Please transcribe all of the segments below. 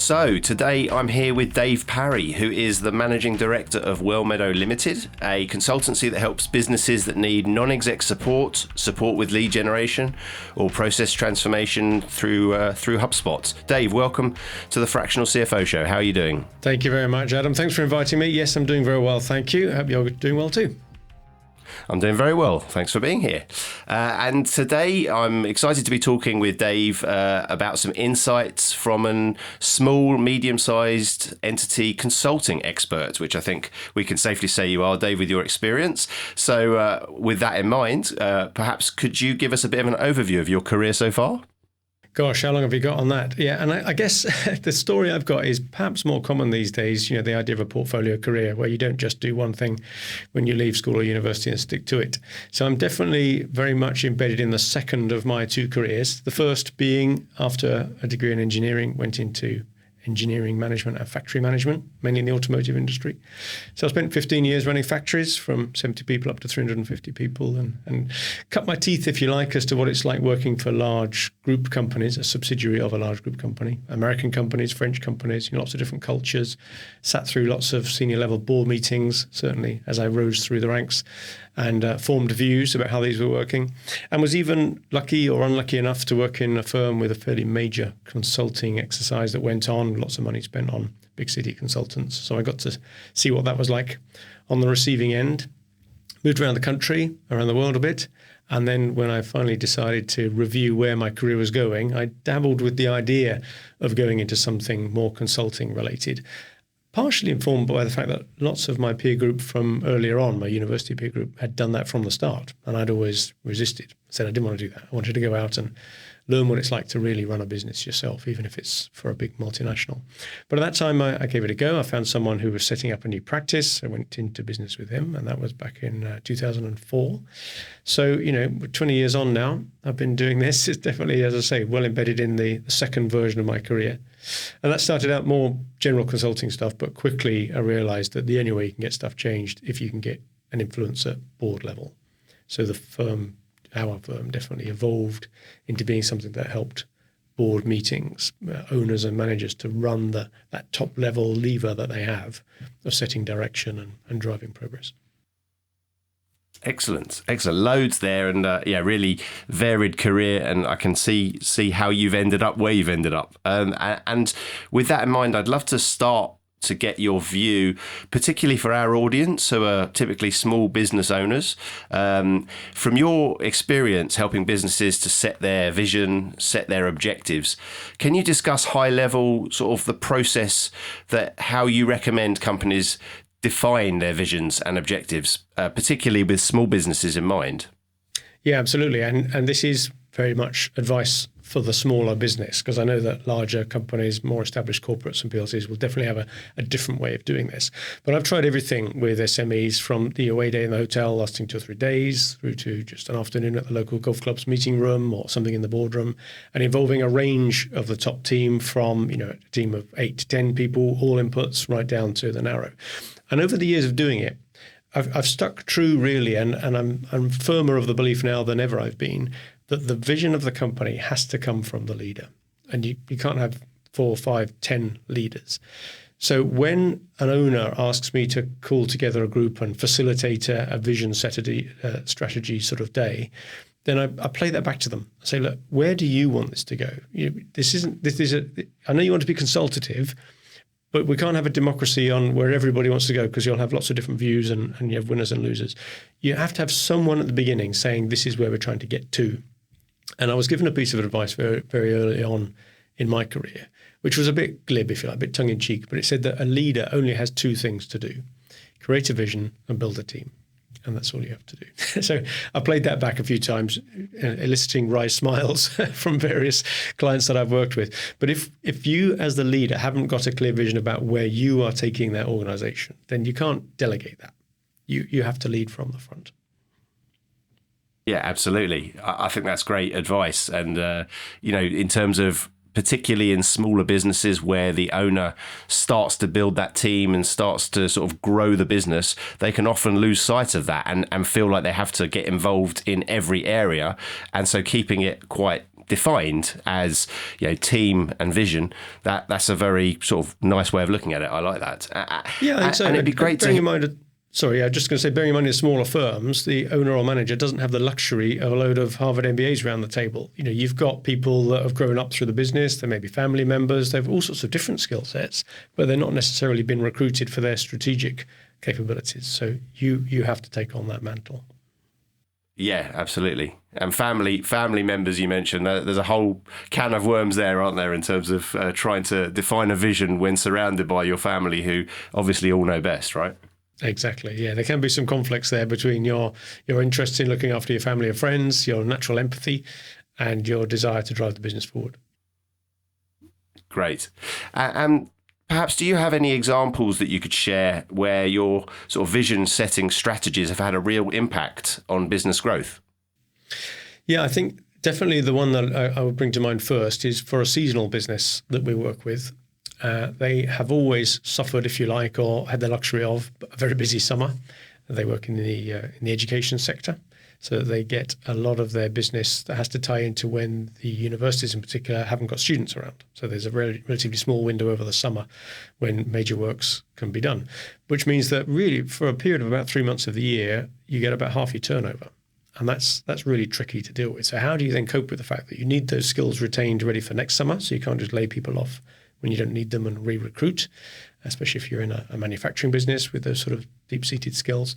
So today I'm here with Dave Parry, who is the Managing Director of Wellmeadow Limited, a consultancy that helps businesses that need non-exec support with lead generation or process transformation through HubSpot. Dave, welcome to the Fractional CFO Show. How are you doing? Thank you very much, Adam. Thanks for inviting me. Yes, I'm doing very well. Thank you. I hope you're doing well too. I'm doing very well. Thanks for being here. And today I'm excited to be talking with Dave about some insights from a small, medium-sized entity consulting expert, which I think we can safely say you are, Dave, with your experience. So with that in mind, perhaps could you give us a bit of an overview of your career so far? Gosh, how long have you got on that? Yeah, and I guess the story I've got is perhaps more common these days, the idea of a portfolio career where you don't just do one thing when you leave school or university and stick to it. So I'm definitely very much embedded in the second of my two careers. The first being after a degree in engineering, went into engineering management and factory management, mainly in the automotive industry. So I spent 15 years running factories from 70 people up to 350 people and cut my teeth, if you like, as to what it's like working for large group companies, a subsidiary of a large group company, American companies, French companies, lots of different cultures, sat through lots of senior level board meetings, certainly as I rose through the ranks, and formed views about how these were working, and was even lucky or unlucky enough to work in a firm with a fairly major consulting exercise that went on, lots of money spent on big city consultants. So I got to see what that was like on the receiving end. Moved around the country, around the world a bit, and then when I finally decided to review where my career was going, I dabbled with the idea of going into something more consulting related. Partially informed by the fact that lots of my peer group from earlier on, my university peer group, had done that from the start. And I'd always resisted, said I didn't want to do that. I wanted to go out and learn what it's like to really run a business yourself, even if it's for a big multinational. But at that time, I gave it a go. I found someone who was setting up a new practice. I went into business with him, and that was back in 2004. So, 20 years on now, I've been doing this. It's definitely, as I say, well embedded in the second version of my career. And that started out more general consulting stuff, but quickly I realized that the only way you can get stuff changed if you can get an influence at board level. So our firm definitely evolved into being something that helped board meetings, owners and managers to run that top level lever that they have of setting direction and driving progress. Excellent. Loads there, and really varied career, and I can see how you've ended up where you've ended up. And with that in mind, I'd love to start to get your view, particularly for our audience, who are typically small business owners, from your experience helping businesses to set their vision, set their objectives. Can you discuss high level sort of the process how you recommend companies define their visions and objectives, particularly with small businesses in mind? Yeah, absolutely. And this is very much advice for the smaller business, because I know that larger companies, more established corporates and PLCs will definitely have a different way of doing this. But I've tried everything with SMEs, from the away day in the hotel lasting 2 or 3 days through to just an afternoon at the local golf club's meeting room or something in the boardroom, and involving a range of the top team from, a team of 8 to 10 people, all inputs, right down to the narrow. And over the years of doing it, I've stuck true really, and I'm firmer of the belief now than ever I've been, that the vision of the company has to come from the leader. And you can't have 4, 5, 10 leaders. So when an owner asks me to call together a group and facilitate a vision strategy sort of day, then I play that back to them. I say, look, where do you want this to go? I know you want to be consultative, but we can't have a democracy on where everybody wants to go, because you'll have lots of different views and you have winners and losers. You have to have someone at the beginning saying, this is where we're trying to get to. And I was given a piece of advice very, very early on in my career, which was a bit glib, if you like, a bit tongue-in-cheek, but it said that a leader only has 2 things to do: create a vision and build a team. And that's all you have to do. So I played that back a few times, eliciting wry smiles from various clients that I've worked with. But if you, as the leader, haven't got a clear vision about where you are taking that organization, then you can't delegate that. You have to lead from the front. Yeah, absolutely. I think that's great advice. And, in terms of particularly in smaller businesses where the owner starts to build that team and starts to sort of grow the business, they can often lose sight of that and feel like they have to get involved in every area. And so keeping it quite defined as, team and vision, that's a very sort of nice way of looking at it. I like that. Yeah, I think so. And it'd be great bearing to... in mind, sorry, I was just going to say, bearing in mind in smaller firms, the owner or manager doesn't have the luxury of a load of Harvard MBAs around the table. You've got people that have grown up through the business. They may be family members. They have all sorts of different skill sets, but they're not necessarily been recruited for their strategic capabilities. So you have to take on that mantle. Yeah, absolutely. And family members you mentioned, there's a whole can of worms there, aren't there, in terms of trying to define a vision when surrounded by your family who obviously all know best, right? Exactly. Yeah, there can be some conflicts there between your interest in looking after your family and friends, your natural empathy, and your desire to drive the business forward. Great. And perhaps, do you have any examples that you could share where your sort of vision setting strategies have had a real impact on business growth? Yeah, I think definitely the one that I would bring to mind first is for a seasonal business that we work with. They have always suffered, if you like, or had the luxury of a very busy summer. They work in the education sector, so they get a lot of their business that has to tie into when the universities in particular haven't got students around. So there's a relatively small window over the summer when major works can be done, which means that really for a period of about 3 months of the year, you get about half your turnover. And that's really tricky to deal with. So how do you then cope with the fact that you need those skills retained ready for next summer, so you can't just lay people off when you don't need them and re-recruit, especially if you're in a manufacturing business with those sort of deep-seated skills.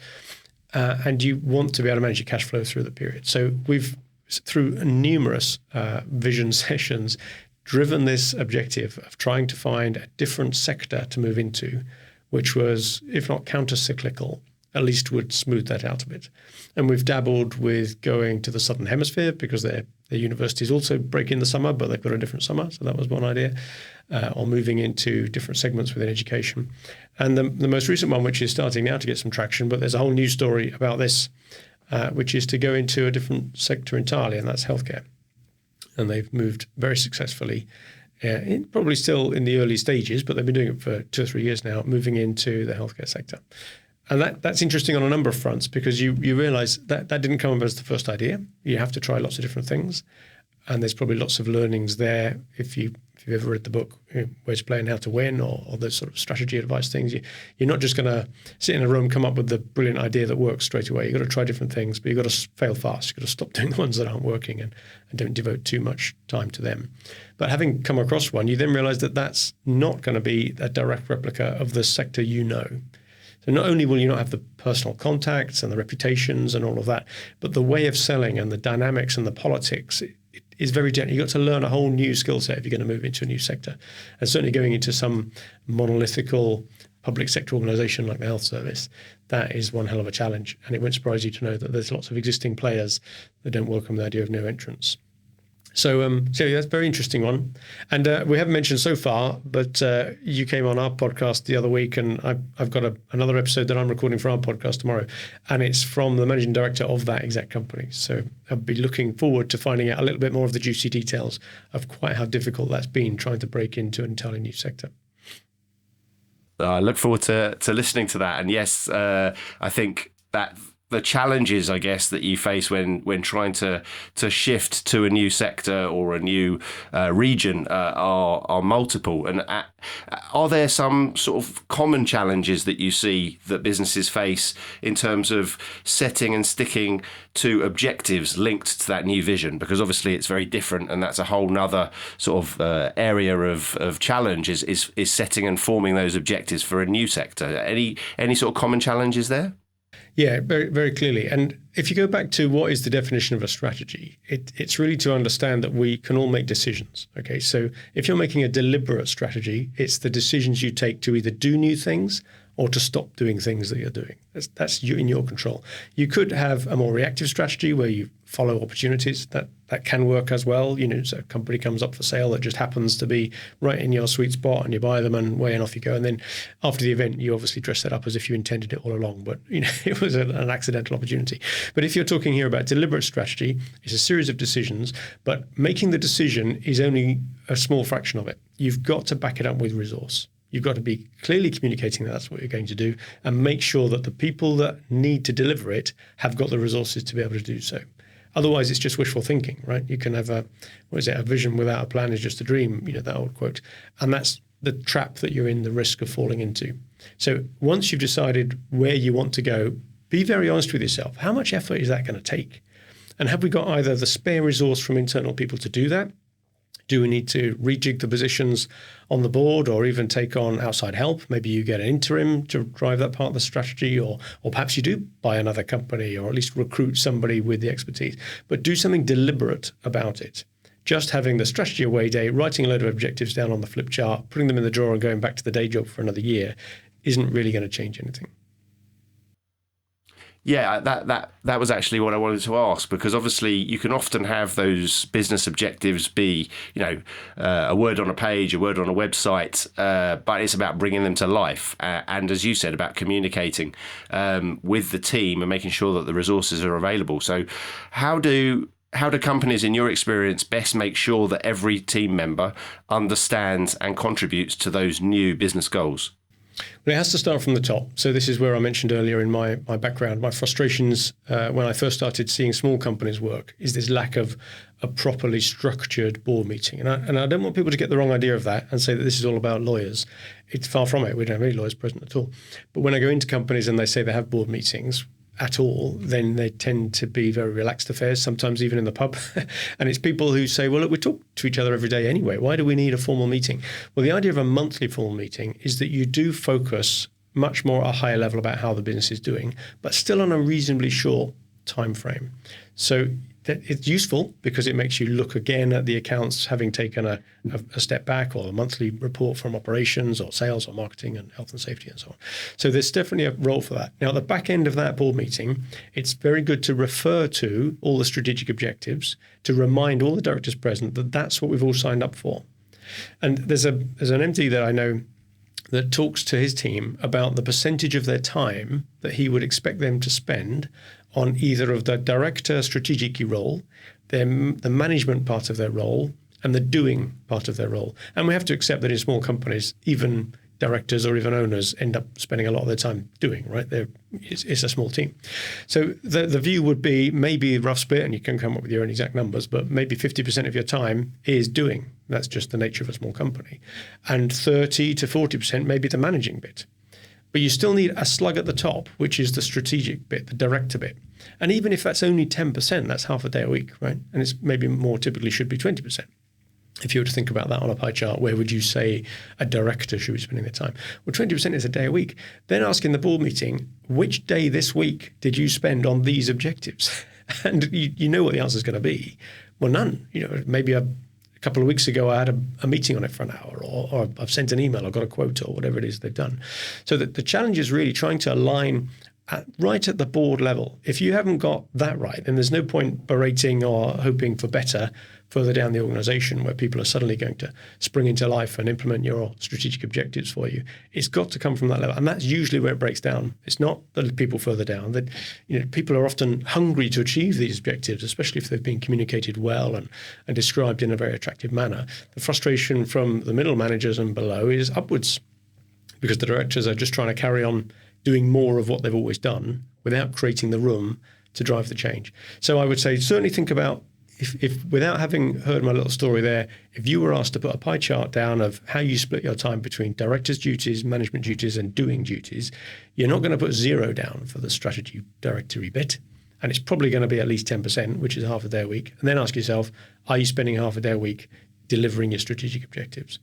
And you want to be able to manage your cash flow through the period. So we've, through numerous vision sessions, driven this objective of trying to find a different sector to move into, which was, if not counter-cyclical, at least would smooth that out a bit. And we've dabbled with going to the Southern Hemisphere because their universities also break in the summer, but they've got a different summer. So that was one idea. Or moving into different segments within education. And the most recent one, which is starting now to get some traction, but there's a whole new story about this, which is to go into a different sector entirely, and that's healthcare. And they've moved very successfully, probably still in the early stages, but they've been doing it for 2 or 3 years now, moving into the healthcare sector. And that's interesting on a number of fronts, because you realize that didn't come up as the first idea. You have to try lots of different things. And there's probably lots of learnings there. If you've ever read the book, Where to Play and How to Win, or those sort of strategy advice things, you're not just going to sit in a room, come up with the brilliant idea that works straight away. You've got to try different things, but you've got to fail fast. You've got to stop doing the ones that aren't working and don't devote too much time to them. But having come across one, you then realize that that's not going to be a direct replica of the sector you know. So not only will you not have the personal contacts and the reputations and all of that, but the way of selling and the dynamics and the politics is very different. You've got to learn a whole new skill set if you're going to move into a new sector. And certainly going into some monolithical public sector organisation like the health service, that is one hell of a challenge. And it won't surprise you to know that there's lots of existing players that don't welcome the idea of new entrants. So that's a very interesting one. And we haven't mentioned so far, but you came on our podcast the other week, and I've got another episode that I'm recording for our podcast tomorrow, and it's from the managing director of that exact company. So I'll be looking forward to finding out a little bit more of the juicy details of quite how difficult that's been trying to break into an entirely new sector. I look forward to listening to that. And yes, I think that the challenges, I guess, that you face when trying to shift to a new sector or a new region are multiple. And are there some sort of common challenges that you see that businesses face in terms of setting and sticking to objectives linked to that new vision? Because obviously it's very different, and that's a whole nother sort of area of challenge is setting and forming those objectives for a new sector. Any sort of common challenges there? Yeah, very, very clearly. And if you go back to what is the definition of a strategy, it's really to understand that we can all make decisions. Okay, so if you're making a deliberate strategy, it's the decisions you take to either do new things or to stop doing things that you're doing. That's in your control. You could have a more reactive strategy where you follow opportunities. That can work as well. So a company comes up for sale that just happens to be right in your sweet spot, and you buy them and away and off you go. And then after the event, you obviously dress that up as if you intended it all along, but it was an accidental opportunity. But if you're talking here about deliberate strategy, it's a series of decisions, but making the decision is only a small fraction of it. You've got to back it up with resource. You've got to be clearly communicating that that's what you're going to do, and make sure that the people that need to deliver it have got the resources to be able to do so. Otherwise, it's just wishful thinking, right? You can have a vision without a plan is just a dream, that old quote. And that's the trap that you're in the risk of falling into. So once you've decided where you want to go, be very honest with yourself. How much effort is that going to take? And have we got either the spare resource from internal people to do that? Do we need to rejig the positions on the board or even take on outside help? Maybe you get an interim to drive that part of the strategy, or perhaps you do buy another company or at least recruit somebody with the expertise. But do something deliberate about it. Just having the strategy away day, writing a load of objectives down on the flip chart, putting them in the drawer and going back to the day job for another year isn't really going to change anything. Yeah, that was actually what I wanted to ask, because obviously you can often have those business objectives be, a word on a page, a word on a website, but it's about bringing them to life. And as you said, about communicating with the team and making sure that the resources are available. So how do companies, in your experience, best make sure that every team member understands and contributes to those new business goals? Well, it has to start from the top. So this is where I mentioned earlier in my background, my frustrations when I first started seeing small companies work is this lack of a properly structured board meeting. And I don't want people to get the wrong idea of that and say that this is all about lawyers. It's far from it. We don't have any lawyers present at all. But when I go into companies and they say they have board meetings at all, then they tend to be very relaxed affairs, sometimes even in the pub. And it's people who say, well, look, we talk to each other every day anyway. Why do we need a formal meeting? Well, the idea of a monthly formal meeting is that you do focus much more at a higher level about how the business is doing, but still on a reasonably short time frame. So that it's useful because it makes you look again at the accounts, having taken a step back, or a monthly report from operations or sales or marketing and health and safety and so on. So there's definitely a role for that. Now, at the back end of that board meeting, it's very good to refer to all the strategic objectives, to remind all the directors present that that's what we've all signed up for. And there's an MD that I know that talks to his team about the percentage of their time that he would expect them to spend on either of the director strategic role, the management part of their role, and the doing part of their role. And we have to accept that in small companies, even directors or even owners end up spending a lot of their time doing, right? It's a small team. So the view would be maybe a rough split, and you can come up with your own exact numbers, but maybe 50% of your time is doing. That's just the nature of a small company. And 30 to 40% maybe the managing bit. But you still need a slug at the top, which is the strategic bit, the director bit. And even if that's only 10%, that's half a day a week, right? And it's maybe more typically should be 20%. If you were to think about that on a pie chart, where would you say a director should be spending their time? Well, 20% is a day a week. Then ask in the board meeting, which day this week did you spend on these objectives? And you know what the answer is going to be. Well, none. Maybe a couple of weeks ago, I had a meeting on it for an hour, or I've sent an email, I've got a quote, or whatever it is they've done. So the challenge is really trying to align right at the board level. If you haven't got that right, then there's no point berating or hoping for better further down the organization, where people are suddenly going to spring into life and implement your strategic objectives for you. It's got to come from that level. And that's usually where it breaks down. It's not the people further down. That people are often hungry to achieve these objectives, especially if they've been communicated well and described in a very attractive manner. The frustration from the middle managers and below is upwards, because the directors are just trying to carry on doing more of what they've always done without creating the room to drive the change. So I would say certainly think about, if without having heard my little story there, if you were asked to put a pie chart down of how you split your time between director's duties, management duties, and doing duties, you're not going to put 0 down for the strategy directory bit. And it's probably going to be at least 10%, which is half a day a week. And then ask yourself, are you spending half a day a week delivering your strategic objectives?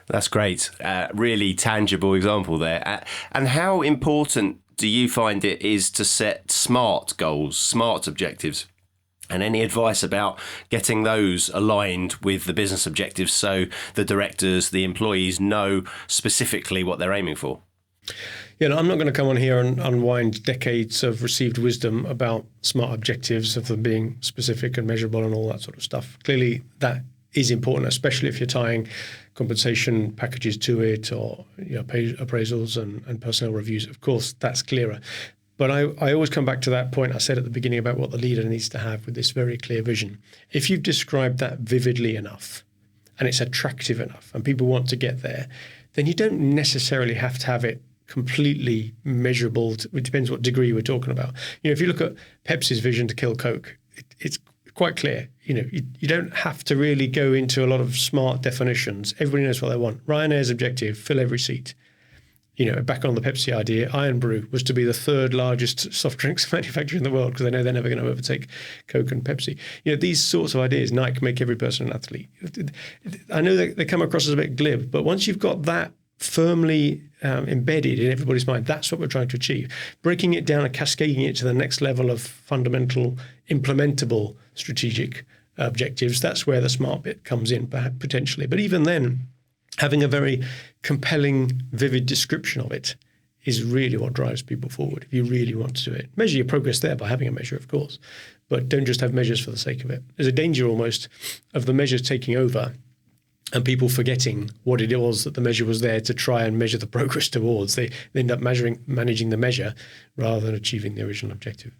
That's great. Really tangible example there. And how important do you find it is to set SMART goals, SMART objectives? And any advice about getting those aligned with the business objectives so the directors, the employees know specifically what they're aiming for? I'm not going to come on here and unwind decades of received wisdom about SMART objectives, of them being specific and measurable and all that sort of stuff. Clearly, that is important, especially if you're tying compensation packages to it, or pay appraisals and personnel reviews. Of course, that's clearer. But I always come back to that point I said at the beginning about what the leader needs to have with this very clear vision. If you've described that vividly enough and it's attractive enough and people want to get there, then you don't necessarily have to have it completely measurable. It depends what degree we're talking about. If you look at Pepsi's vision to kill Coke, it's quite clear. You don't have to really go into a lot of smart definitions. Everybody knows what they want. Ryanair's objective: fill every seat. Back on the Pepsi idea, Iron Brew was to be the third largest soft drinks manufacturer in the world because they know they're never going to overtake Coke and Pepsi. These sorts of ideas, Nike, make every person an athlete. I know they come across as a bit glib, but once you've got that firmly embedded in everybody's mind, that's what we're trying to achieve. Breaking it down and cascading it to the next level of fundamental, implementable strategic objectives, that's where the smart bit comes in, perhaps, potentially. But even then, having a very compelling, vivid description of it is really what drives people forward if you really want to do it. Measure your progress there by having a measure, of course, but don't just have measures for the sake of it. There's a danger almost of the measures taking over and people forgetting what it was that the measure was there to try and measure the progress towards. They end up managing the measure rather than achieving the original objective.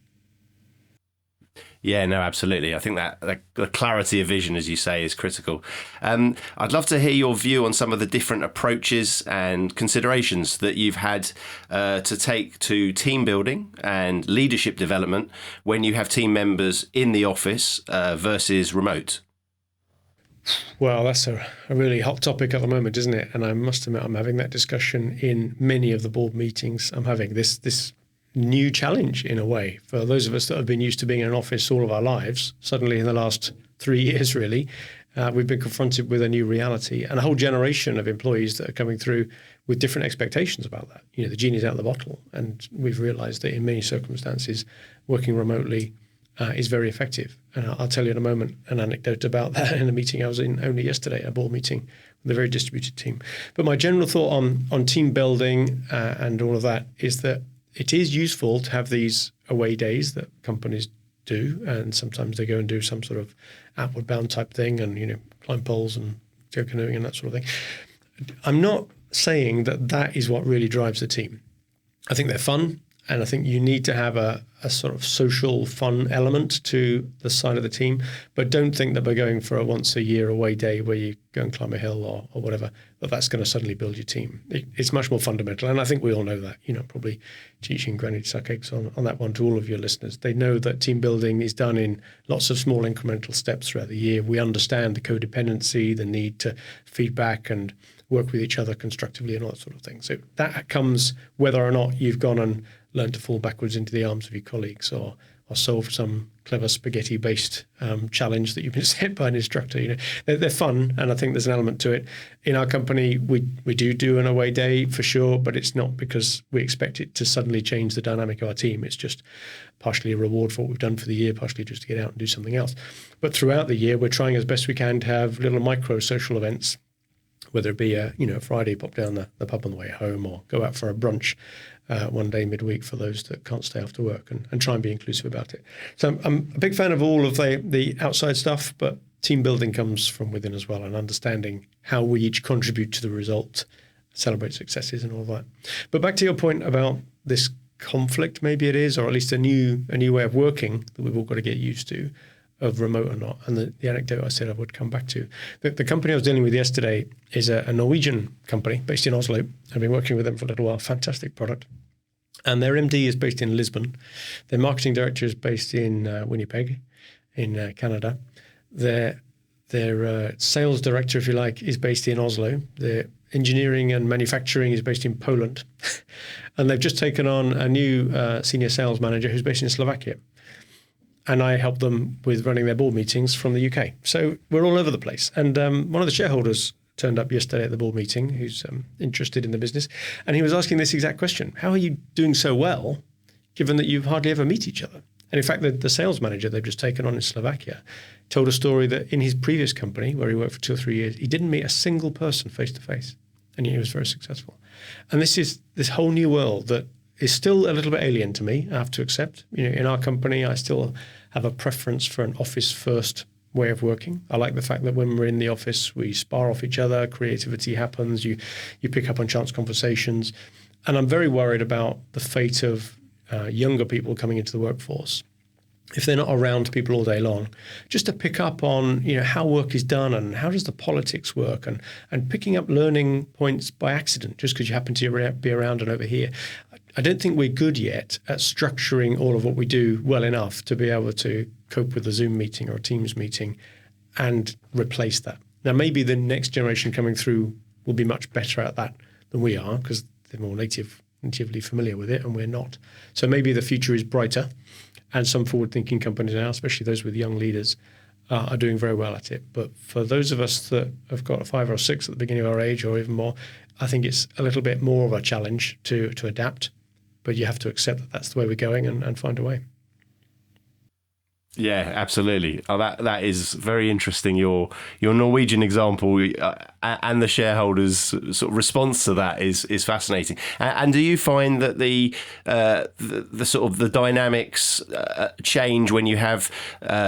Yeah, no, absolutely. I think that the clarity of vision, as you say, is critical. I'd love to hear your view on some of the different approaches and considerations that you've had to take to team building and leadership development when you have team members in the office versus remote. Well, that's a really hot topic at the moment, isn't it? And I must admit, I'm having that discussion in many of the board meetings. I'm having this new challenge in a way for those of us that have been used to being in an office all of our lives. Suddenly in the last 3 years, really, we've been confronted with a new reality and a whole generation of employees that are coming through with different expectations about that. The genie's out of the bottle, and we've realized that in many circumstances, working remotely is very effective. And I'll tell you in a moment an anecdote about that in a meeting I was in only yesterday, a board meeting with a very distributed team. But my general thought on team building and all of that is that it is useful to have these away days that companies do, and sometimes they go and do some sort of outward bound type thing and, climb poles and go canoeing and that sort of thing. I'm not saying that is what really drives the team. I think they're fun, and I think you need to have a sort of social fun element to the side of the team, but don't think that by going for a once a year away day where you go and climb a hill or whatever, that's going to suddenly build your team. It's much more fundamental, and I think we all know that. Probably teaching granny to suck eggs on that one to all of your listeners. They know that team building is done in lots of small incremental steps throughout the year. We understand the codependency, the need to feedback and work with each other constructively and all that sort of thing. So that comes whether or not you've gone and learn to fall backwards into the arms of your colleagues or solve some clever spaghetti-based challenge that you've been set by an instructor. They're fun, and I think there's an element to it. In our company, we do an away day for sure, but it's not because we expect it to suddenly change the dynamic of our team. It's just partially a reward for what we've done for the year, partially just to get out and do something else. But throughout the year, we're trying as best we can to have little micro social events, whether it be a Friday, pop down the pub on the way home, or go out for a brunch one day midweek for those that can't stay after work, and try and be inclusive about it. So I'm a big fan of all of the outside stuff, but team building comes from within as well, and understanding how we each contribute to the result, celebrate successes and all that. But back to your point about this conflict, maybe it is, or at least a new way of working that we've all got to get used to, of remote or not. And the anecdote I said I would come back to. The company I was dealing with yesterday is a Norwegian company based in Oslo. I've been working with them for a little while. Fantastic product. And their MD is based in Lisbon. Their marketing director is based in Winnipeg in Canada. Their sales director, if you like, is based in Oslo. Their engineering and manufacturing is based in Poland. And they've just taken on a new senior sales manager who's based in Slovakia. And I help them with running their board meetings from the UK. So we're all over the place. And one of the shareholders turned up yesterday at the board meeting who's interested in the business. And he was asking this exact question. How are you doing so well, given that you hardly ever meet each other? And in fact, the sales manager they've just taken on in Slovakia told a story that in his previous company, where he worked for 2 or 3 years, he didn't meet a single person face to face. And he was very successful. And this is this whole new world that is still a little bit alien to me, I have to accept. In our company, I still have a preference for an office-first way of working. I like the fact that when we're in the office, we spar off each other, creativity happens, you pick up on chance conversations. And I'm very worried about the fate of younger people coming into the workforce if they're not around people all day long, just to pick up on, how work is done and how does the politics work, and picking up learning points by accident just because you happen to be around and over here. I don't think we're good yet at structuring all of what we do well enough to be able to cope with a Zoom meeting or a Teams meeting and replace that. Now, maybe the next generation coming through will be much better at that than we are because they're more natively familiar with it and we're not. So maybe the future is brighter. And some forward-thinking companies now, especially those with young leaders, are doing very well at it. But for those of us that have got a 5 or 6 at the beginning of our age or even more, I think it's a little bit more of a challenge to adapt. But you have to accept that that's the way we're going and find a way. Yeah, absolutely. Oh, that is very interesting. Your Norwegian example and the shareholders' sort of response to that is fascinating. And do you find that the sort of the dynamics change when you have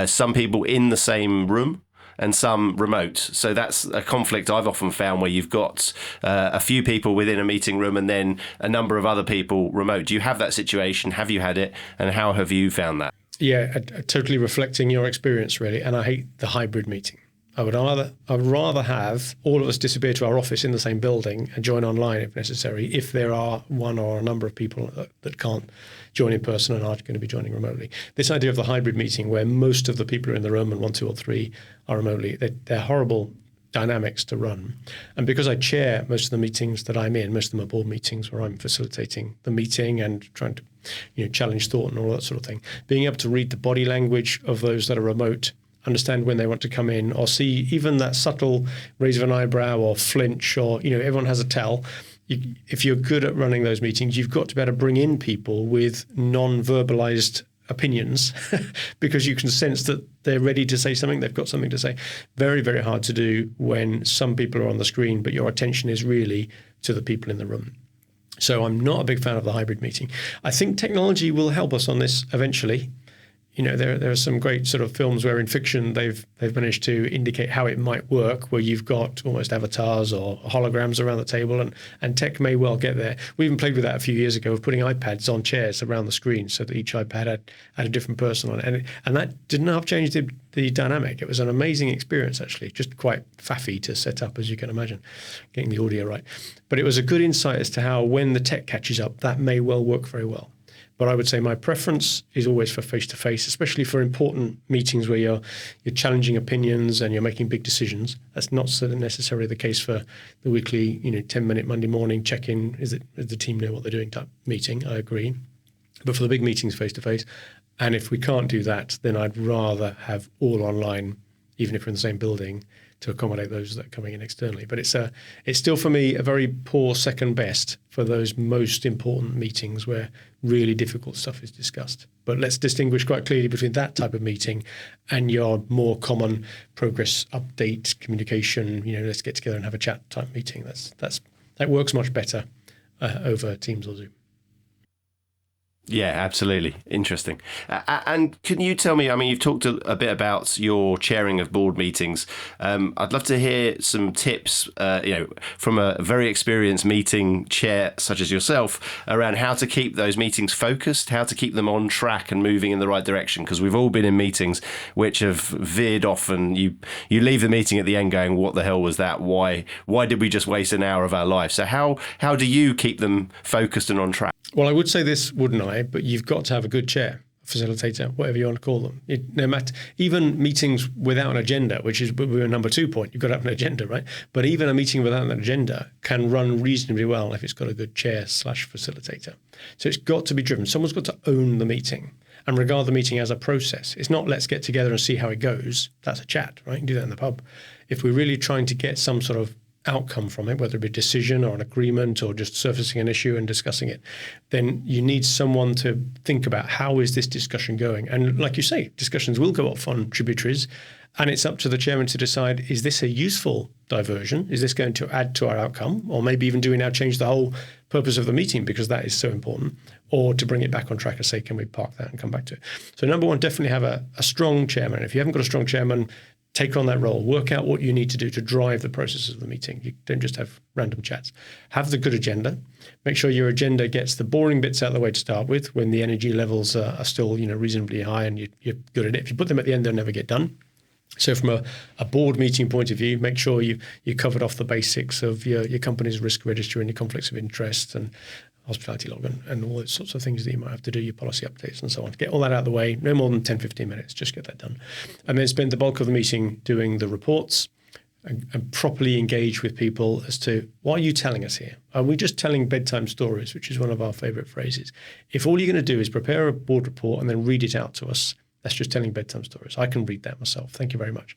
some people in the same room and some remote? So that's a conflict I've often found where you've got a few people within a meeting room and then a number of other people remote. Do you have that situation? Have you had it? And how have you found that? Yeah, totally reflecting your experience, really. And I hate the hybrid meeting. I would rather have all of us disappear to our office in the same building and join online if necessary, if there are one or a number of people that can't join in person and are going to be joining remotely. This idea of the hybrid meeting where most of the people are in the room and 1, 2 or 3 are remotely, they're horrible dynamics to run. And because I chair most of the meetings that I'm in, most of them are board meetings where I'm facilitating the meeting and trying to challenge thought and all that sort of thing, being able to read the body language of those that are remote, understand when they want to come in, or see even that subtle raise of an eyebrow or flinch, or everyone has a tell. If you're good at running those meetings, you've got to be able to bring in people with non-verbalized opinions because you can sense that they're ready to say something, they've got something to say. Very, very hard to do when some people are on the screen, but your attention is really to the people in the room. So I'm not a big fan of the hybrid meeting. I think technology will help us on this eventually. There are some great sort of films where in fiction they've managed to indicate how it might work, where you've got almost avatars or holograms around the table, and tech may well get there. We even played with that a few years ago of putting iPads on chairs around the screen so that each iPad had a different person on it. And that didn't have changed the dynamic. It was an amazing experience, actually, just quite faffy to set up, as you can imagine, getting the audio right. But it was a good insight as to how when the tech catches up, that may well work very well. But I would say my preference is always for face-to-face, especially for important meetings where you're challenging opinions and you're making big decisions. That's not necessarily the case for the weekly, 10-minute Monday morning check-in. Does the team know what they're doing type meeting? I agree. But for the big meetings, face-to-face. And if we can't do that, then I'd rather have all online, even if we're in the same building, to accommodate those that are coming in externally. But it's still, for me, a very poor second best for those most important meetings where really difficult stuff is discussed. But let's distinguish quite clearly between that type of meeting and your more common progress update communication, let's get together and have a chat type meeting. That works much better over Teams or Zoom. Yeah, absolutely. Interesting. And can you tell me, you've talked a bit about your chairing of board meetings. I'd love to hear some tips, from a very experienced meeting chair such as yourself around how to keep those meetings focused, how to keep them on track and moving in the right direction. Because we've all been in meetings which have veered off and you leave the meeting at the end going, what the hell was that? Why did we just waste an hour of our life? So how do you keep them focused and on track? Well, I would say this, wouldn't I? But you've got to have a good chair, facilitator, whatever you want to call them. No matter, even meetings without an agenda, which is we're number 2 point, you've got to have an agenda, right? But even a meeting without an agenda can run reasonably well if it's got a good chair/facilitator. So it's got to be driven. Someone's got to own the meeting and regard the meeting as a process. It's not let's get together and see how it goes. That's a chat, right? You can do that in the pub. If we're really trying to get some sort of outcome from it, whether it be a decision or an agreement or just surfacing an issue and discussing it, then you need someone to think about how is this discussion going. And like you say, discussions will go off on tributaries, and it's up to the chairman to decide, is this a useful diversion? Is this going to add to our outcome? Or maybe even do we now change the whole purpose of the meeting because that is so important? Or to bring it back on track and say, can we park that and come back to it? So number one, definitely have a strong chairman. If you haven't got a strong chairman, take on that role, work out what you need to do to drive the process of the meeting. You don't just have random chats. Have the good agenda. Make sure your agenda gets the boring bits out of the way to start with when the energy levels are still reasonably high and you're good at it. If you put them at the end, they'll never get done. So from a board meeting point of view, make sure you covered off the basics of your company's risk register and your conflicts of interest and hospitality log and all those sorts of things that you might have to do, your policy updates and so on. Get all that out of the way, no more than 10, 15 minutes, just get that done. And then spend the bulk of the meeting doing the reports and properly engage with people as to, what are you telling us here? Are we just telling bedtime stories, which is one of our favorite phrases? If all you're going to do is prepare a board report and then read it out to us, that's just telling bedtime stories. I can read that myself. Thank you very much.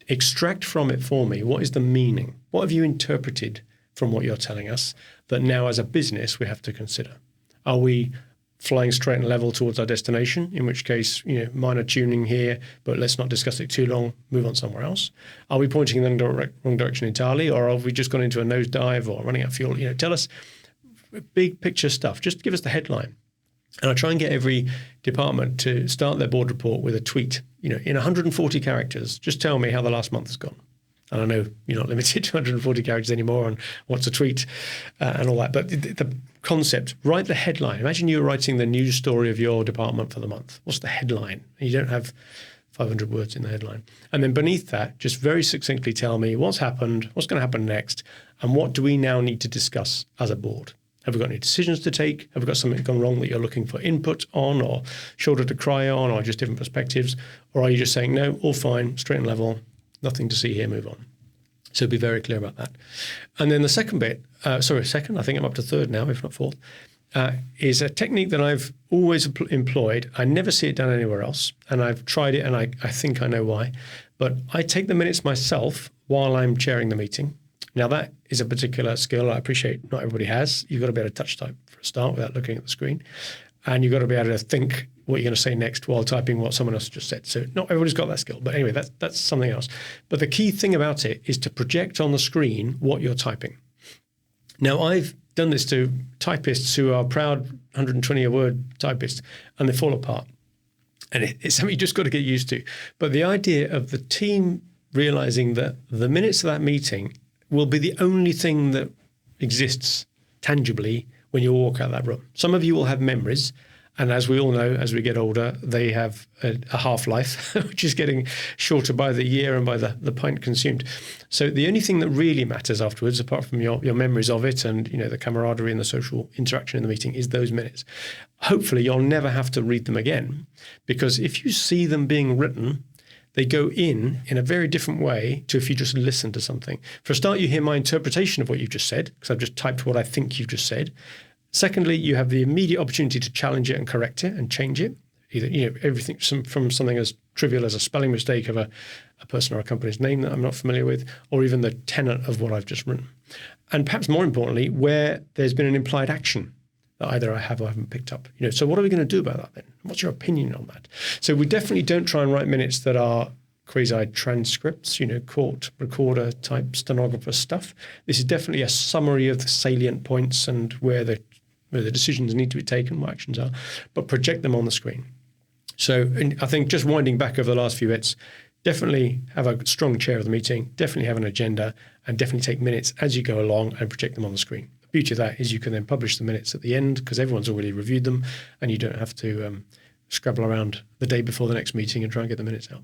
Extract from it for me, what is the meaning? What have you interpreted from what you're telling us that now as a business we have to consider? Are we flying straight and level towards our destination, in which case, minor tuning here, but let's not discuss it too long, move on somewhere else? Are we pointing in the wrong direction entirely, or have we just gone into a nosedive or running out of fuel? Tell us big picture stuff. Just give us the headline. And I try and get every department to start their board report with a tweet, in 140 characters. Just tell me how the last month has gone. And I know you're not limited to 140 characters anymore on what's a tweet and all that. But the concept, write the headline. Imagine you're writing the news story of your department for the month. What's the headline? And you don't have 500 words in the headline. And then beneath that, just very succinctly tell me what's happened, what's going to happen next, and what do we now need to discuss as a board? Have we got any decisions to take? Have we got something gone wrong that you're looking for input on or shoulder to cry on or just different perspectives? Or are you just saying, no, all fine, straight and level, nothing to see here, move on? So be very clear about that. And then the second bit, I think I'm up to third now, if not fourth, is a technique that I've always employed. I never see it done anywhere else. And I've tried it and I think I know why. But I take the minutes myself while I'm chairing the meeting. Now, that is a particular skill I appreciate not everybody has. You've got to be able to touch type for a start without looking at the screen. And you've got to be able to think what you're going to say next while typing what someone else just said. So not everybody's got that skill. But anyway, that's something else. But the key thing about it is to project on the screen what you're typing. Now, I've done this to typists who are proud 120-word typists, and they fall apart. And it's something you just got to get used to. But the idea of the team realizing that the minutes of that meeting will be the only thing that exists tangibly when you walk out of that room. Some of you will have memories, and as we all know, as we get older, they have a half-life, which is getting shorter by the year and by the pint consumed. So the only thing that really matters afterwards, apart from your memories of it and the camaraderie and the social interaction in the meeting, is those minutes. Hopefully, you'll never have to read them again, because if you see them being written, they go in a very different way to if you just listen to something. For a start, you hear my interpretation of what you've just said, because I've just typed what I think you've just said. Secondly, you have the immediate opportunity to challenge it and correct it and change it. Either, everything from something as trivial as a spelling mistake of a person or a company's name that I'm not familiar with, or even the tenet of what I've just written. And perhaps more importantly, where there's been an implied action that either I have or haven't picked up. So what are we going to do about that then? What's your opinion on that? So we definitely don't try and write minutes that are quasi-transcripts, court recorder type stenographer stuff. This is definitely a summary of the salient points and where the decisions need to be taken, what actions are, but project them on the screen. So I think just winding back over the last few bits, definitely have a strong chair of the meeting, definitely have an agenda, and definitely take minutes as you go along and project them on the screen. The beauty of that is you can then publish the minutes at the end because everyone's already reviewed them and you don't have to scrabble around the day before the next meeting and try and get the minutes out.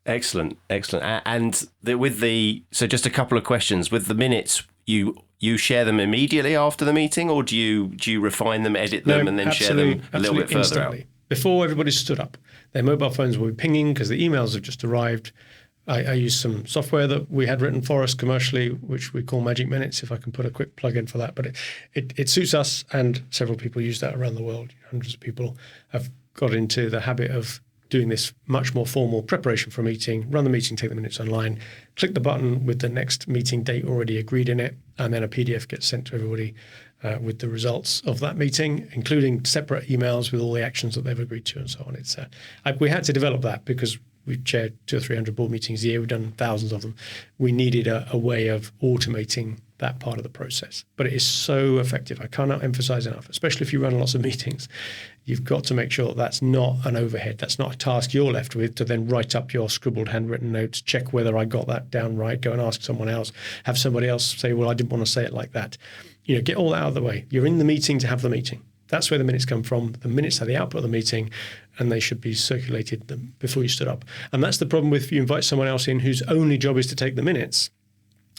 Excellent. And so just a couple of questions. With the minutes, you share them immediately after the meeting, or do you refine them, edit them, and then share them a little bit further instantly out? Before everybody stood up, their mobile phones will be pinging because the emails have just arrived. I use some software that we had written for us commercially, which we call Magic Minutes, if I can put a quick plug in for that. But it suits us, and several people use that around the world. Hundreds of people have got into the habit of doing this much more formal preparation for a meeting, run the meeting, take the minutes online, click the button with the next meeting date already agreed in it, and then a PDF gets sent to everybody with the results of that meeting, including separate emails with all the actions that they've agreed to and so on. We had to develop that because we've chaired 200 or 300 board meetings a year. We've done thousands of them. We needed a way of automating that part of the process. But it is so effective. I cannot emphasize enough, especially if you run lots of meetings. You've got to make sure that's not an overhead. That's not a task you're left with to then write up your scribbled handwritten notes, check whether I got that down right, go and ask someone else, have somebody else say, well, I didn't want to say it like that. Get all that out of the way. You're in the meeting to have the meeting. That's where the minutes come from. The minutes are the output of the meeting, and they should be circulated before you stood up. And that's the problem with if you invite someone else in whose only job is to take the minutes,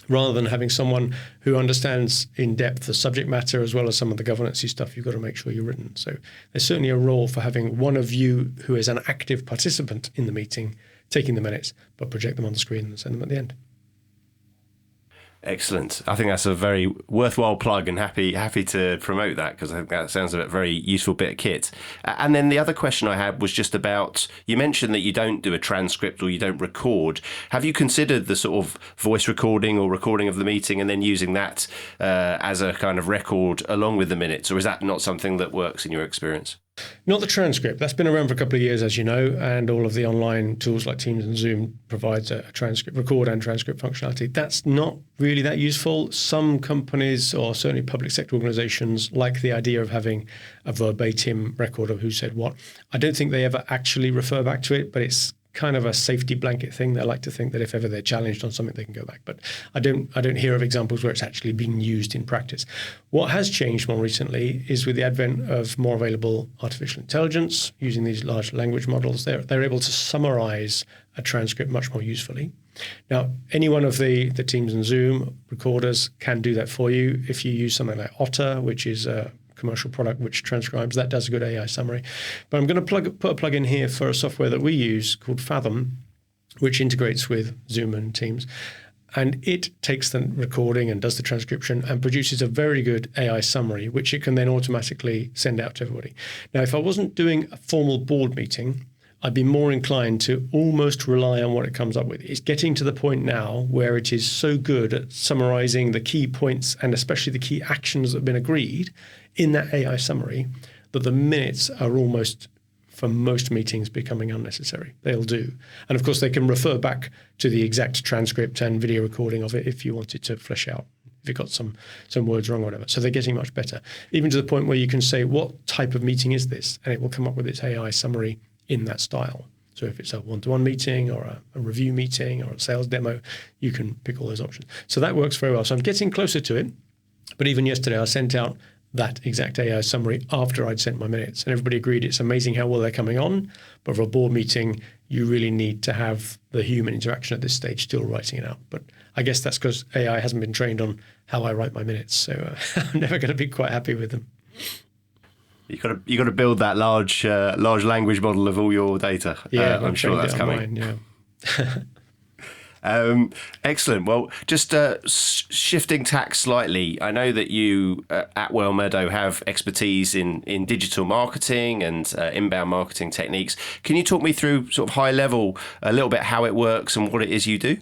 rather than having someone who understands in depth the subject matter as well as some of the governance-y stuff. You've got to make sure you're written. So there's certainly a role for having one of you who is an active participant in the meeting, taking the minutes, but project them on the screen and send them at the end. Excellent. I think that's a very worthwhile plug, and happy to promote that, because I think that sounds a very useful bit of kit. And then the other question I had was just about, you mentioned that you don't do a transcript or you don't record. Have you considered the sort of voice recording or recording of the meeting and then using that as a kind of record along with the minutes, or is that not something that works in your experience? Not the transcript. That's been around for a couple of years, as you know, and all of the online tools like Teams and Zoom provides a transcript, record and transcript functionality. That's not really that useful. Some companies, or certainly public sector organizations, like the idea of having a verbatim record of who said what. I don't think they ever actually refer back to it, but it's kind of a safety blanket thing. They like to think that if ever they're challenged on something, they can go back. But I don't hear of examples where it's actually being used in practice. What has changed more recently is with the advent of more available artificial intelligence, using these large language models, they're able to summarize a transcript much more usefully. Now, any one of the Teams and Zoom recorders can do that for you. If you use something like Otter, which is a commercial product which transcribes, that does a good AI summary. But I'm going to put a plug in here for a software that we use called Fathom, which integrates with Zoom and Teams. And it takes the recording and does the transcription and produces a very good AI summary, which it can then automatically send out to everybody. Now, if I wasn't doing a formal board meeting, I'd be more inclined to almost rely on what it comes up with. It's getting to the point now where it is so good at summarizing the key points and especially the key actions that have been agreed in that AI summary that the minutes are almost, for most meetings, becoming unnecessary. They'll do. And of course, they can refer back to the exact transcript and video recording of it if you wanted to flesh out, if it got some words wrong or whatever. So they're getting much better, even to the point where you can say, what type of meeting is this? And it will come up with its AI summary in that style. So if it's a one-to-one meeting or a review meeting or a sales demo, you can pick all those options. So that works very well. So I'm getting closer to it. But even yesterday, I sent out that exact AI summary after I'd sent my minutes. And everybody agreed it's amazing how well they're coming on. But for a board meeting, you really need to have the human interaction at this stage still writing it out. But I guess that's because AI hasn't been trained on how I write my minutes. So I'm never going to be quite happy with them. You got to build that large language model of all your data. Yeah, I'm sure that's coming. Mine, yeah. Excellent. Well, just shifting tack slightly, I know that you at Well Meadow have expertise in digital marketing and inbound marketing techniques. Can you talk me through sort of high level a little bit how it works and what it is you do?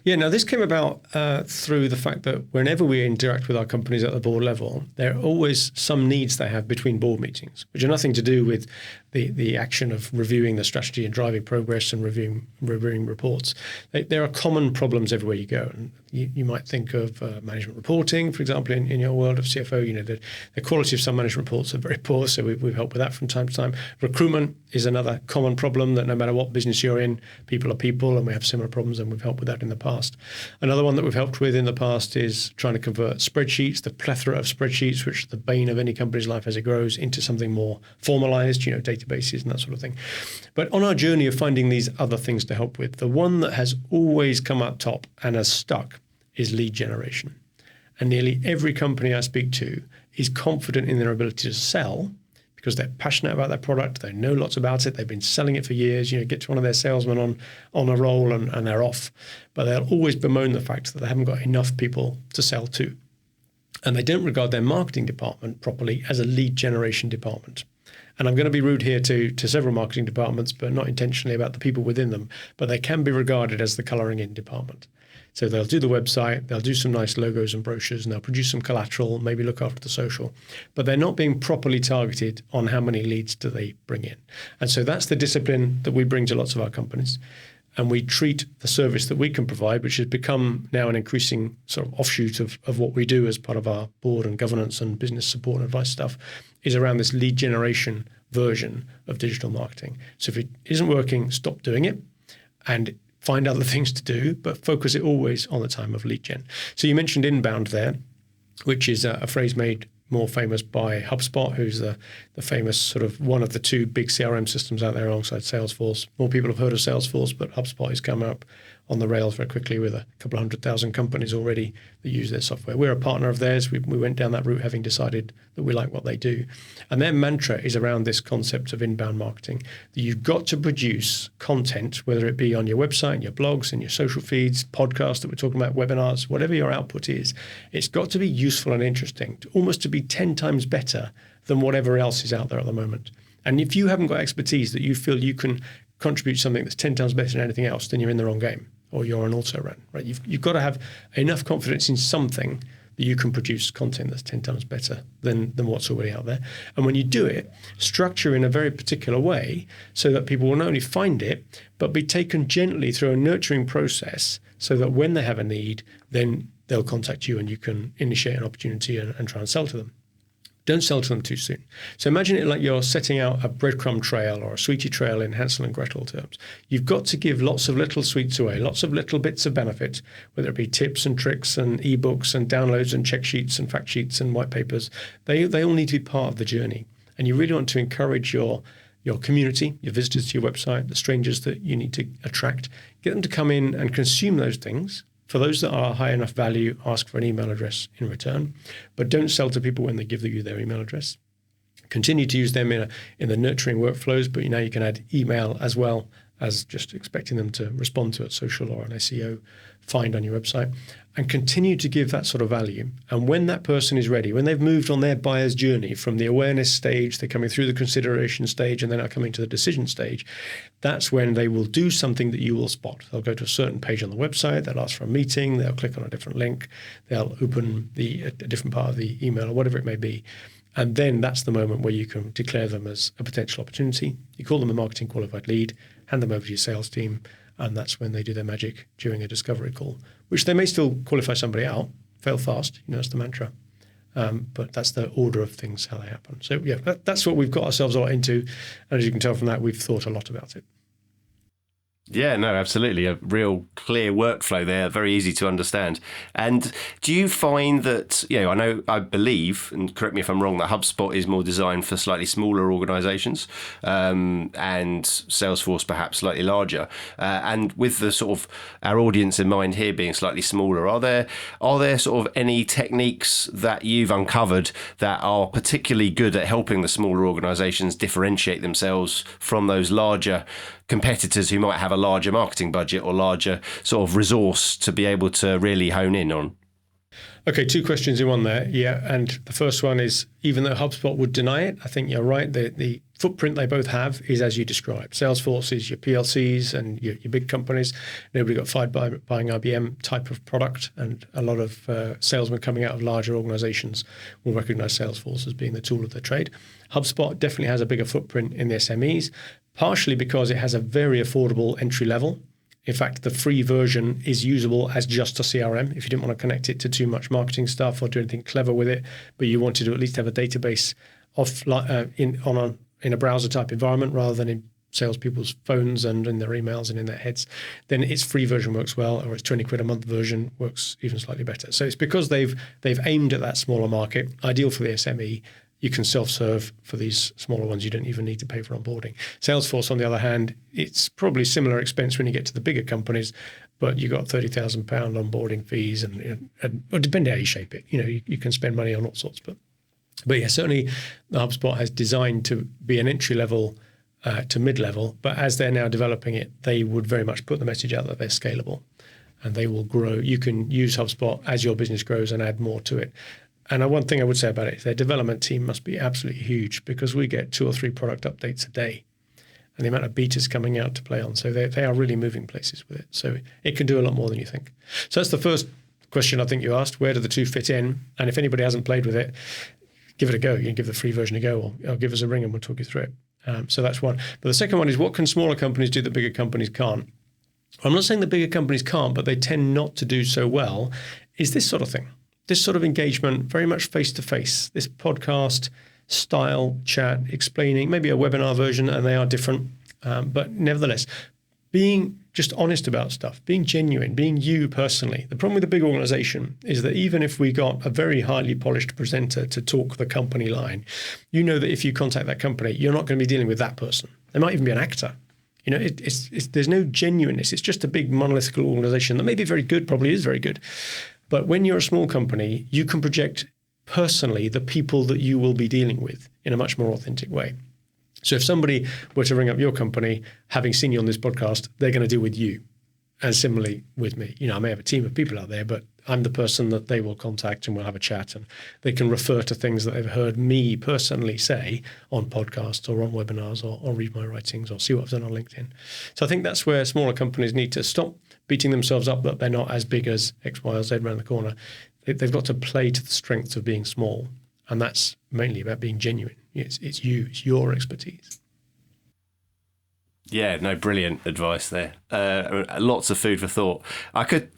Yeah, now this came about through the fact that whenever we interact with our companies at the board level, there are always some needs they have between board meetings, which are nothing to do with the action of reviewing the strategy and driving progress and reviewing reports. There are common problems everywhere you go. And you might think of management reporting, for example, in your world of CFO. The quality of some management reports are very poor, so we've helped with that from time to time. Recruitment is another common problem that no matter what business you're in, people are people, and we have similar problems, and we've helped with that in the past. Another one that we've helped with in the past is trying to convert spreadsheets, the plethora of spreadsheets, which is the bane of any company's life as it grows, into something more formalized, databases and that sort of thing. But on our journey of finding these other things to help with, the one that has always come up top and has stuck is lead generation. And nearly every company I speak to is confident in their ability to sell because they're passionate about their product, they know lots about it, they've been selling it for years, get to one of their salesmen on a roll and they're off. But they'll always bemoan the fact that they haven't got enough people to sell to. And they don't regard their marketing department properly as a lead generation department. And I'm going to be rude here to several marketing departments, but not intentionally about the people within them, but they can be regarded as the colouring in department. So they'll do the website, they'll do some nice logos and brochures, and they'll produce some collateral, maybe look after the social, but they're not being properly targeted on how many leads do they bring in. And so that's the discipline that we bring to lots of our companies. and we treat the service that we can provide, which has become now an increasing sort of offshoot of what we do as part of our board and governance and business support and advice stuff, is around this lead generation version of digital marketing. So if it isn't working, stop doing it and find other things to do, but focus it always on the time of lead gen. So you mentioned inbound there, which is a phrase made more famous by HubSpot, who's the famous sort of one of the two big CRM systems out there alongside Salesforce. More people have heard of Salesforce, but HubSpot has come up on the rails very quickly with a couple of 100,000 companies already that use their software. We're a partner of theirs. We went down that route having decided that we like what they do. And their mantra is around this concept of inbound marketing, that you've got to produce content, whether it be on your website, your blogs, and your social feeds, podcasts that we're talking about, webinars, whatever your output is. It's got to be useful and interesting, almost to be 10 times better than whatever else is out there at the moment. And if you haven't got expertise that you feel you can contribute something that's 10 times better than anything else, then you're in the wrong game, or you're an also-ran, right? You've got to have enough confidence in something that you can produce content that's 10 times better than what's already out there. And when you do it, structure in a very particular way so that people will not only find it, but be taken gently through a nurturing process so that when they have a need, then they'll contact you and you can initiate an opportunity and try and sell to them. Don't sell to them too soon. So imagine it like you're setting out a breadcrumb trail or a sweetie trail in Hansel and Gretel terms. You've got to give lots of little sweets away, lots of little bits of benefit, whether it be tips and tricks and ebooks and downloads and check sheets and fact sheets and white papers. They all need to be part of the journey. And you really want to encourage your community, your visitors to your website, the strangers that you need to attract, get them to come in and consume those things. For those that are high enough value, ask for an email address in return, but don't sell to people when they give you their email address. Continue to use them in the nurturing workflows, but now you can add email as well as just expecting them to respond to a social or an SEO find on your website, and continue to give that sort of value. And when that person is ready, when they've moved on their buyer's journey from the awareness stage, they're coming through the consideration stage, and then are coming to the decision stage, that's when they will do something that you will spot. They'll go to a certain page on the website, they'll ask for a meeting, they'll click on a different link, they'll open a different part of the email or whatever it may be. And then that's the moment where you can declare them as a potential opportunity. You call them a marketing qualified lead, hand them over to your sales team, and that's when they do their magic during a discovery call, which they may still qualify somebody out, fail fast, that's the mantra. But that's the order of things, how they happen. So yeah, that's what we've got ourselves all into. And as you can tell from that, we've thought a lot about it. Yeah, no, absolutely. A real clear workflow there, very easy to understand. And do you find that, I believe, and correct me if I'm wrong, that HubSpot is more designed for slightly smaller organizations and Salesforce perhaps slightly larger. And with the sort of our audience in mind here being slightly smaller, are there sort of any techniques that you've uncovered that are particularly good at helping the smaller organizations differentiate themselves from those larger competitors who might have a larger marketing budget or larger sort of resource to be able to really hone in on? Okay, two questions in one there. Yeah, and the first one is, even though HubSpot would deny it, I think you're right. The footprint they both have is as you described. Salesforce is your PLCs and your big companies. Nobody got fired by buying IBM type of product, and a lot of salesmen coming out of larger organizations will recognize Salesforce as being the tool of their trade. HubSpot definitely has a bigger footprint in the SMEs, partially because it has a very affordable entry level. In fact, the free version is usable as just a CRM if you didn't want to connect it to too much marketing stuff or do anything clever with it, but you wanted to at least have a database in a browser type environment rather than in salespeople's phones and in their emails and in their heads. Then its free version works well, or its 20 quid a month version works even slightly better. So it's because they've aimed at that smaller market, ideal for the SME. You can self-serve for these smaller ones. You don't even need to pay for onboarding. Salesforce, on the other hand, it's probably similar expense when you get to the bigger companies, but you got £30,000 onboarding fees, and depending how you shape it, you can spend money on all sorts. But yeah, certainly the HubSpot has designed to be an entry level to mid-level, but as they're now developing it, they would very much put the message out that they're scalable and they will grow. You can use HubSpot as your business grows and add more to it. And one thing I would say about it is their development team must be absolutely huge, because we get 2 or 3 product updates a day and the amount of betas coming out to play on. So they are really moving places with it. So it can do a lot more than you think. So that's the first question I think you asked. Where do the two fit in? And if anybody hasn't played with it, give it a go. You can give the free version a go, or give us a ring and we'll talk you through it. So that's one. But the second one is, what can smaller companies do that bigger companies can't? I'm not saying the bigger companies can't, but they tend not to do so well, is this sort of thing. This sort of engagement, very much face-to-face, this podcast style chat, explaining, maybe a webinar version, and they are different, but nevertheless, being just honest about stuff, being genuine, being you personally. The problem with a big organization is that even if we got a very highly polished presenter to talk the company line, you know that if you contact that company, you're not going to be dealing with that person. They might even be an actor. You know, there's no genuineness. It's just a big monolithic organization that may be very good, probably is very good. But when you're a small company, you can project personally the people that you will be dealing with in a much more authentic way. So if somebody were to ring up your company, having seen you on this podcast, they're going to deal with you. And similarly with me. You know, I may have a team of people out there, but I'm the person that they will contact and we'll have a chat, and they can refer to things that they've heard me personally say on podcasts or on webinars or read my writings or see what I've done on LinkedIn. So I think that's where smaller companies need to stop beating themselves up that they're not as big as X, Y, or Z around the corner. They've got to play to the strengths of being small. And that's mainly about being genuine. It's you, it's your expertise. Yeah, no, brilliant advice there. Lots of food for thought.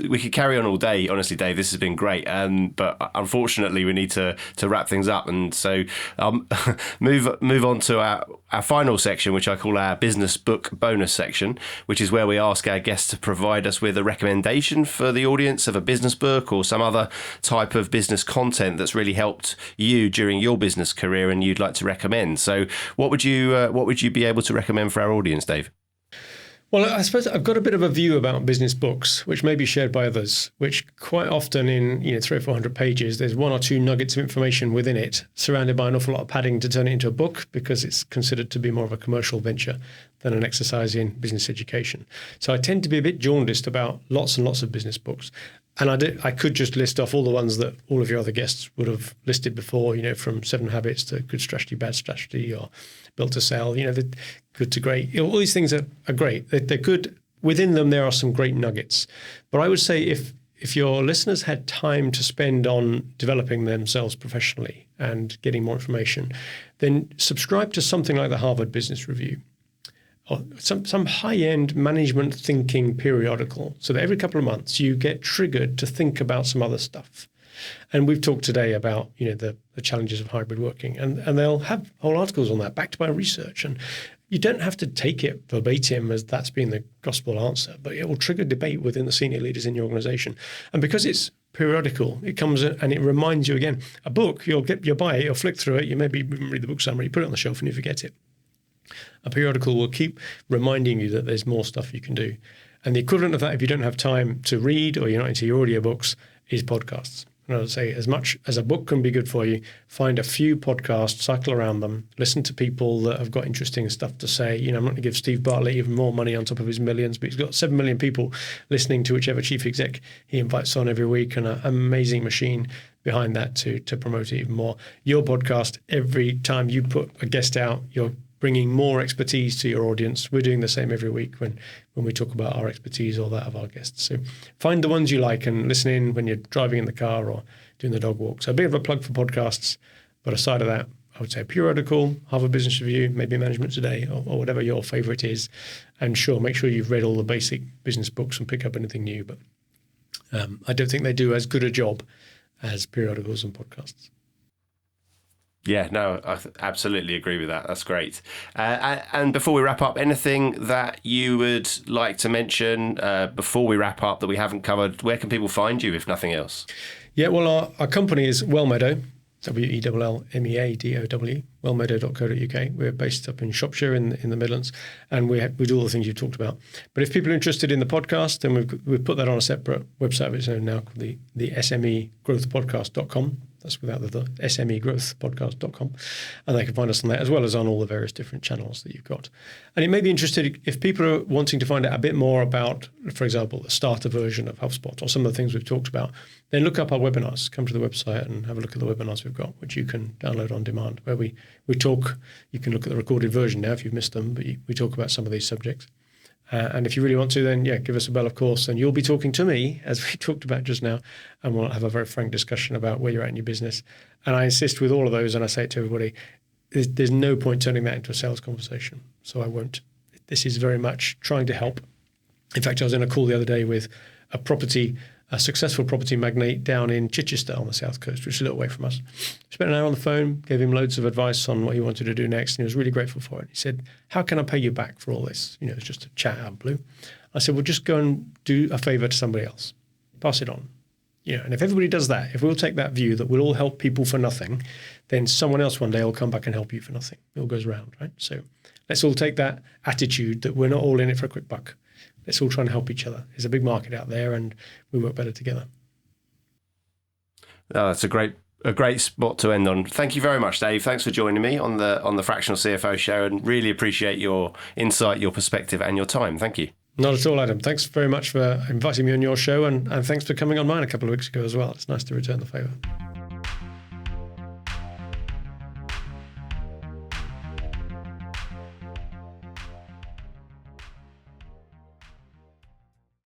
We could carry on all day, honestly, Dave. This has been great, but unfortunately, we need to wrap things up, and so move on to our final section, which I call our business book bonus section, which is where we ask our guests to provide us with a recommendation for the audience of a business book or some other type of business content that's really helped you during your business career and you'd like to recommend. So, what would you be able to recommend for our audience, Dave? Well, I suppose I've got a bit of a view about business books, which may be shared by others, which quite often in 300 or 400 pages, there's one or two nuggets of information within it, surrounded by an awful lot of padding to turn it into a book, because it's considered to be more of a commercial venture than an exercise in business education. So I tend to be a bit jaundiced about lots and lots of business books. And I could just list off all the ones that all of your other guests would have listed before, from 7 Habits to Good Strategy, Bad Strategy, or Built to Sell, the Good to Great. All these things are great. They're good. Within them, there are some great nuggets. But I would say if your listeners had time to spend on developing themselves professionally and getting more information, then subscribe to something like the Harvard Business Review, or some high-end management thinking periodical, so that every couple of months you get triggered to think about some other stuff. And we've talked today about the challenges of hybrid working, and they'll have whole articles on that backed by research. And you don't have to take it verbatim as that's been the gospel answer, but it will trigger debate within the senior leaders in your organization. And because it's periodical, it comes and it reminds you again. A book, you'll buy it, you'll flick through it, you maybe read the book summary, put it on the shelf and you forget it. A periodical will keep reminding you that there's more stuff you can do. And the equivalent of that, if you don't have time to read or you're not into your audiobooks, is podcasts. And I would say, as much as a book can be good for you, find a few podcasts, cycle around them, listen to people that have got interesting stuff to say. I'm not going to give Steve Bartlett even more money on top of his millions, but he's got 7 million people listening to whichever chief exec he invites on every week, and an amazing machine behind that to promote it even more. Your podcast, every time you put a guest out, you're bringing more expertise to your audience. We're doing the same every week when we talk about our expertise or that of our guests. So find the ones you like and listen in when you're driving in the car or doing the dog walk. So a bit of a plug for podcasts, but aside of that, I would say periodical, Harvard Business Review, maybe Management Today, or whatever your favorite is. And sure, make sure you've read all the basic business books and pick up anything new. But I don't think they do as good a job as periodicals and podcasts. Yeah, no, I absolutely agree with that. That's great. And before we wrap up, anything that you would like to mention before we wrap up that we haven't covered? Where can people find you, if nothing else? Yeah, well, our company is Wellmeadow, WELLMEADOW, wellmeadow.co.uk. We're based up in Shropshire in the Midlands, and we do all the things you've talked about. But if people are interested in the podcast, then we've put that on a separate website of its own now called the SME Growth Podcast.com. That's without the SMEGrowthPodcast.com. And they can find us on there, as well as on all the various different channels that you've got. And it may be interesting if people are wanting to find out a bit more about, for example, the starter version of HubSpot or some of the things we've talked about, then look up our webinars. Come to the website and have a look at the webinars we've got, which you can download on demand, where we talk. You can look at the recorded version now if you've missed them, but we talk about some of these subjects. And if you really want to, then, give us a bell, of course, and you'll be talking to me, as we talked about just now, and we'll have a very frank discussion about where you're at in your business. And I insist with all of those, and I say it to everybody, there's no point turning that into a sales conversation, so I won't. This is very much trying to help In fact, I was in a call the other day with a successful property magnate down in Chichester on the south coast, which is a little way from us. Spent an hour on the phone, gave him loads of advice on what he wanted to do next, and he was really grateful for it. He said, "How can I pay you back for all this?" It's just a chat out of blue. I said, "Well, just go and do a favor to somebody else. Pass it on." And if everybody does that, if we'll take that view that we'll all help people for nothing, then someone else one day will come back and help you for nothing. It all goes round, right? So let's all take that attitude that we're not all in it for a quick buck. Let's all try and help each other. There's a big market out there, and we work better together. Oh, that's a great spot to end on. Thank you very much, Dave. Thanks for joining me on the Fractional CFO show, and really appreciate your insight, your perspective, and your time. Thank you. Not at all, Adam. Thanks very much for inviting me on your show, and thanks for coming on mine a couple of weeks ago as well. It's nice to return the favour.